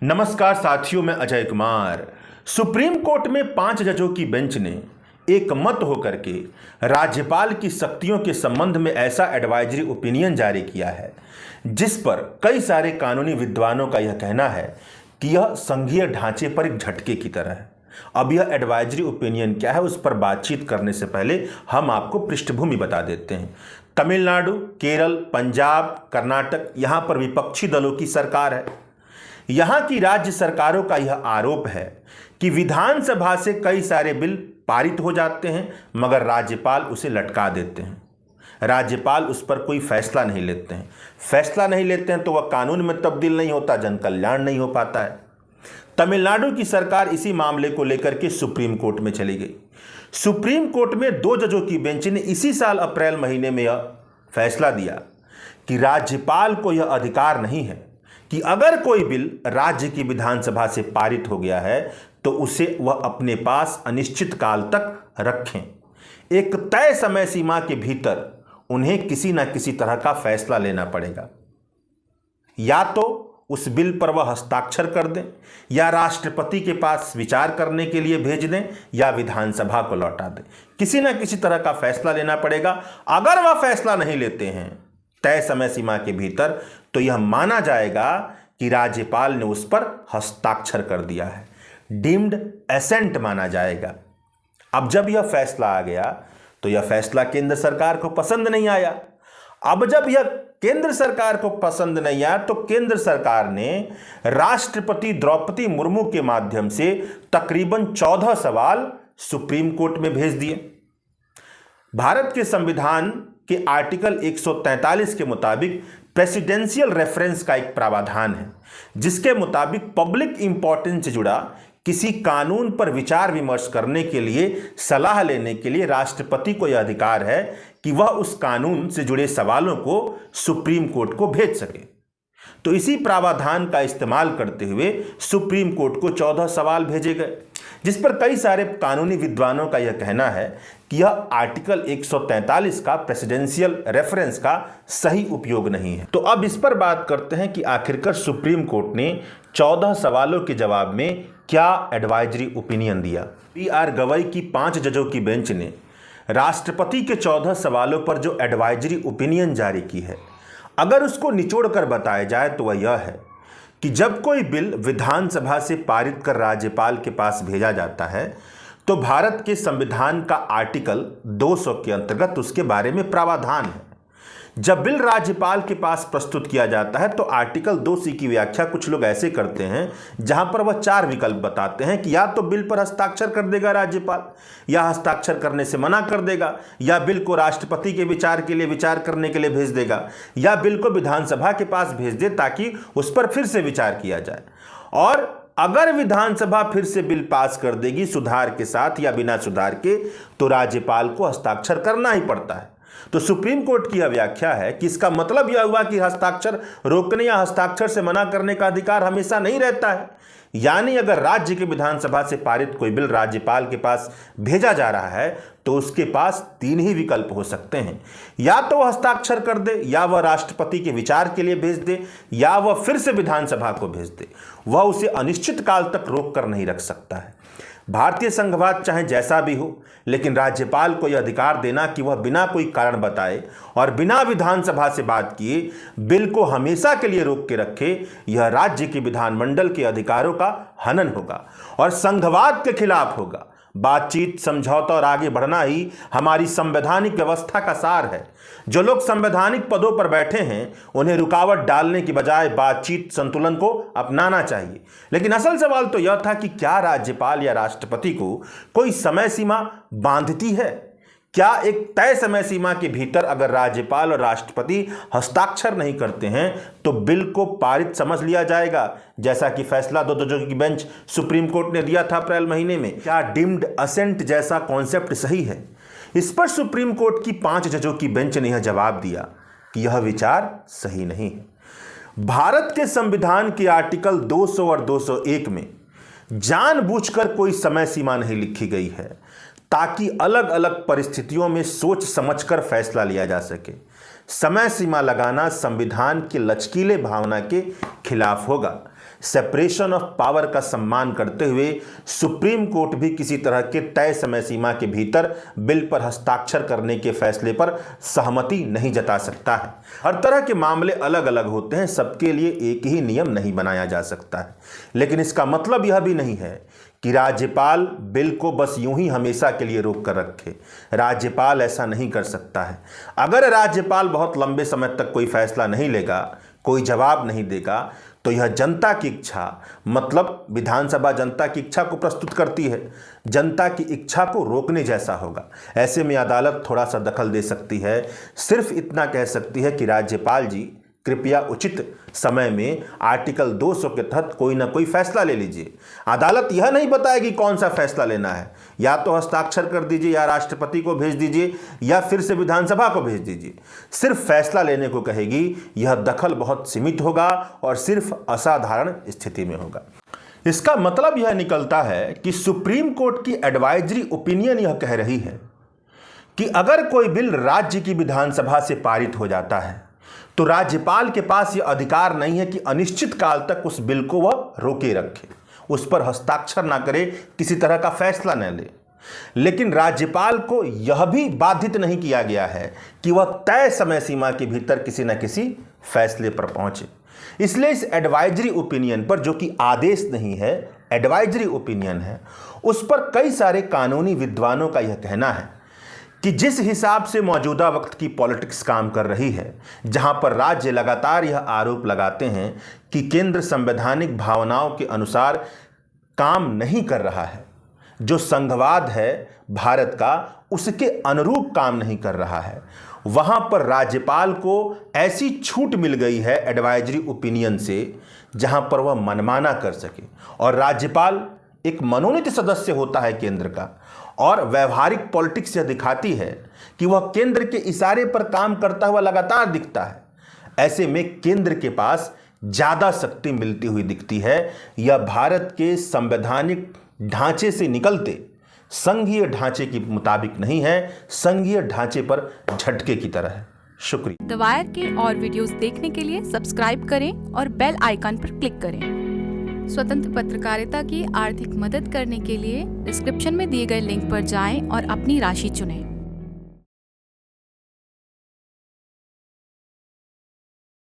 नमस्कार साथियों, मैं अजय कुमार। सुप्रीम कोर्ट में 5 जजों की बेंच ने एक मत होकर के राज्यपाल की शक्तियों के संबंध में ऐसा एडवाइजरी ओपिनियन जारी किया है जिस पर कई सारे कानूनी विद्वानों का यह कहना है कि यह संघीय ढांचे पर एक झटके की तरह है। अब यह एडवाइजरी ओपिनियन क्या है, उस पर बातचीत करने से पहले हम आपको पृष्ठभूमि बता देते हैं। तमिलनाडु, केरल, पंजाब, कर्नाटक, यहाँ पर विपक्षी दलों की सरकार है। यहां की राज्य सरकारों का यह आरोप है कि विधानसभा से कई सारे बिल पारित हो जाते हैं मगर राज्यपाल उसे लटका देते हैं। राज्यपाल उस पर कोई फैसला नहीं लेते हैं। फैसला नहीं लेते हैं तो वह कानून में तब्दील नहीं होता, जन कल्याण नहीं हो पाता है। तमिलनाडु की सरकार इसी मामले को लेकर के सुप्रीम कोर्ट में चली गई। सुप्रीम कोर्ट में 2 जजों की बेंच ने इसी साल अप्रैल महीने में यह फैसला दिया कि राज्यपाल को यह अधिकार नहीं है कि अगर कोई बिल राज्य की विधानसभा से पारित हो गया है तो उसे वह अपने पास अनिश्चित काल तक रखें। एक तय समय सीमा के भीतर उन्हें किसी न किसी तरह का फैसला लेना पड़ेगा। या तो उस बिल पर वह हस्ताक्षर कर दें, या राष्ट्रपति के पास विचार करने के लिए भेज दें, या विधानसभा को लौटा दें। किसी न किसी तरह का फैसला लेना पड़ेगा। अगर वह फैसला नहीं लेते हैं तय समय सीमा के भीतर तो यह माना जाएगा कि राज्यपाल ने उस पर हस्ताक्षर कर दिया है, डीम्ड एसेंट माना जाएगा। अब जब यह फैसला आ गया तो यह फैसला केंद्र सरकार को पसंद नहीं आया। अब जब यह केंद्र सरकार को पसंद नहीं आया तो केंद्र सरकार ने राष्ट्रपति द्रौपदी मुर्मू के माध्यम से तकरीबन 14 सवाल सुप्रीम कोर्ट में भेज दिए। भारत के संविधान के आर्टिकल 143 के मुताबिक प्रेसिडेंशियल रेफरेंस का एक प्रावधान है जिसके मुताबिक पब्लिक इंपॉर्टेंस से जुड़ा किसी कानून पर विचार विमर्श करने के लिए, सलाह लेने के लिए राष्ट्रपति को यह अधिकार है कि वह उस कानून से जुड़े सवालों को सुप्रीम कोर्ट को भेज सके। तो इसी प्रावधान का इस्तेमाल करते हुए सुप्रीम कोर्ट को 14 सवाल भेजे गए, जिस पर कई सारे कानूनी विद्वानों का यह कहना है कि यह आर्टिकल 143 का प्रेसिडेंशियल रेफरेंस का सही उपयोग नहीं है। तो अब इस पर बात करते हैं कि आखिरकार सुप्रीम कोर्ट ने 14 सवालों के जवाब में क्या एडवाइजरी ओपिनियन दिया। पी.आर. गवई की 5 जजों की बेंच ने राष्ट्रपति के 14 सवालों पर जो एडवाइजरी ओपिनियन जारी की है, अगर उसको निचोड़ कर बताया जाए तो वह यह है कि जब कोई बिल विधानसभा से पारित कर राज्यपाल के पास भेजा जाता है तो भारत के संविधान का आर्टिकल 200 के अंतर्गत उसके बारे में प्रावधान है। जब बिल राज्यपाल के पास प्रस्तुत किया जाता है तो आर्टिकल 2C की व्याख्या कुछ लोग ऐसे करते हैं जहां पर वह 4 विकल्प बताते हैं कि या तो बिल पर हस्ताक्षर कर देगा राज्यपाल, या हस्ताक्षर करने से मना कर देगा, या बिल को राष्ट्रपति के विचार के लिए विचार करने के लिए भेज देगा, या बिल को विधानसभा के पास भेज दे ताकि उस पर फिर से विचार किया जाए। और अगर विधानसभा फिर से बिल पास कर देगी सुधार के साथ या बिना सुधार के, तो राज्यपाल को हस्ताक्षर करना ही पड़ता है। तो सुप्रीम कोर्ट की यह व्याख्या है कि इसका मतलब यह हुआ कि हस्ताक्षर रोकने या हस्ताक्षर से मना करने का अधिकार हमेशा नहीं रहता है। यानी अगर राज्य के विधानसभा से पारित कोई बिल राज्यपाल के पास भेजा जा रहा है तो उसके पास 3 ही विकल्प हो सकते हैं, या तो वह हस्ताक्षर कर दे, या वह राष्ट्रपति के विचार के लिए भेज दे, या वह फिर से विधानसभा को भेज दे। वह उसे अनिश्चित काल तक रोक कर नहीं रख सकता है। भारतीय संघवाद चाहे जैसा भी हो, लेकिन राज्यपाल को यह अधिकार देना कि वह बिना कोई कारण बताए और बिना विधानसभा से बात किए बिल को हमेशा के लिए रोक के रखे, यह राज्य के विधानमंडल के अधिकारों का हनन होगा और संघवाद के खिलाफ होगा। बातचीत, समझौता और आगे बढ़ना ही हमारी संवैधानिक व्यवस्था का सार है। जो लोग संवैधानिक पदों पर बैठे हैं उन्हें रुकावट डालने की बजाय बातचीत, संतुलन को अपनाना चाहिए। लेकिन असल सवाल तो यह था कि क्या राज्यपाल या राष्ट्रपति को कोई समय सीमा बांधती है? क्या एक तय समय सीमा के भीतर अगर राज्यपाल और राष्ट्रपति हस्ताक्षर नहीं करते हैं तो बिल को पारित समझ लिया जाएगा, जैसा कि फैसला 2 जजों की बेंच सुप्रीम कोर्ट ने दिया था अप्रैल महीने में? क्या डीम्ड असेंट जैसा कॉन्सेप्ट सही है? इस पर सुप्रीम कोर्ट की 5 जजों की बेंच ने यह जवाब दिया कि यह विचार सही नहीं है। भारत के संविधान के आर्टिकल 200 और 201 में जानबूझकर कोई समय सीमा नहीं लिखी गई है ताकि अलग अलग परिस्थितियों में सोच समझकर फैसला लिया जा सके। समय सीमा लगाना संविधान के लचकीले भावना के खिलाफ होगा। सेपरेशन ऑफ पावर का सम्मान करते हुए सुप्रीम कोर्ट भी किसी तरह के तय समय सीमा के भीतर बिल पर हस्ताक्षर करने के फैसले पर सहमति नहीं जता सकता है। हर तरह के मामले अलग अलग होते हैं, सबके लिए एक ही नियम नहीं बनाया जा सकता है। लेकिन इसका मतलब यह भी नहीं है कि राज्यपाल बिल को बस यूं ही हमेशा के लिए रोक कर रखे। राज्यपाल ऐसा नहीं कर सकता है। अगर राज्यपाल बहुत लंबे समय तक कोई फैसला नहीं लेगा, कोई जवाब नहीं देगा, तो यह जनता की इच्छा, मतलब विधानसभा जनता की इच्छा को प्रस्तुत करती है, जनता की इच्छा को रोकने जैसा होगा। ऐसे में अदालत थोड़ा सा दखल दे सकती है, सिर्फ इतना कह सकती है कि राज्यपाल जी कृपया उचित समय में आर्टिकल 200 के तहत कोई ना कोई फैसला ले लीजिए। अदालत यह नहीं बताएगी कौन सा फैसला लेना है, या तो हस्ताक्षर कर दीजिए, या राष्ट्रपति को भेज दीजिए, या फिर से विधानसभा को भेज दीजिए। सिर्फ फैसला लेने को कहेगी। यह दखल बहुत सीमित होगा और सिर्फ असाधारण स्थिति में होगा। इसका मतलब यह निकलता है कि सुप्रीम कोर्ट की एडवाइजरी ओपिनियन यह कह रही है कि अगर कोई बिल राज्य की विधानसभा से पारित हो जाता है तो राज्यपाल के पास यह अधिकार नहीं है कि अनिश्चित काल तक उस बिल को वह रोके रखे, उस पर हस्ताक्षर ना करे, किसी तरह का फैसला न ले। लेकिन राज्यपाल को यह भी बाधित नहीं किया गया है कि वह तय समय सीमा के भीतर किसी न किसी फैसले पर पहुंचे। इसलिए इस एडवाइजरी ओपिनियन पर, जो कि आदेश नहीं है, एडवाइजरी ओपिनियन है, उस पर कई सारे कानूनी विद्वानों का यह कहना है कि जिस हिसाब से मौजूदा वक्त की पॉलिटिक्स काम कर रही है, जहां पर राज्य लगातार यह आरोप लगाते हैं कि केंद्र संवैधानिक भावनाओं के अनुसार काम नहीं कर रहा है, जो संघवाद है भारत का उसके अनुरूप काम नहीं कर रहा है, वहां पर राज्यपाल को ऐसी छूट मिल गई है एडवाइजरी ओपिनियन से जहां पर वह मनमाना कर सके। और राज्यपाल एक मनोनीत सदस्य होता है केंद्र का, और व्यवहारिक पॉलिटिक्स यह दिखाती है कि वह केंद्र के इशारे पर काम करता हुआ लगातार दिखता है। ऐसे में केंद्र के पास ज्यादा शक्ति मिलती हुई दिखती है। यह भारत के संवैधानिक ढांचे से निकलते संघीय ढांचे के मुताबिक नहीं है, संघीय ढांचे पर झटके की तरह है। शुक्रिया। द वायर के और वीडियोस देखने के लिए सब्सक्राइब करें और बेल आइकन पर क्लिक करें। स्वतंत्र पत्रकारिता की आर्थिक मदद करने के लिए डिस्क्रिप्शन में दिए गए लिंक पर जाएं और अपनी राशि चुनें।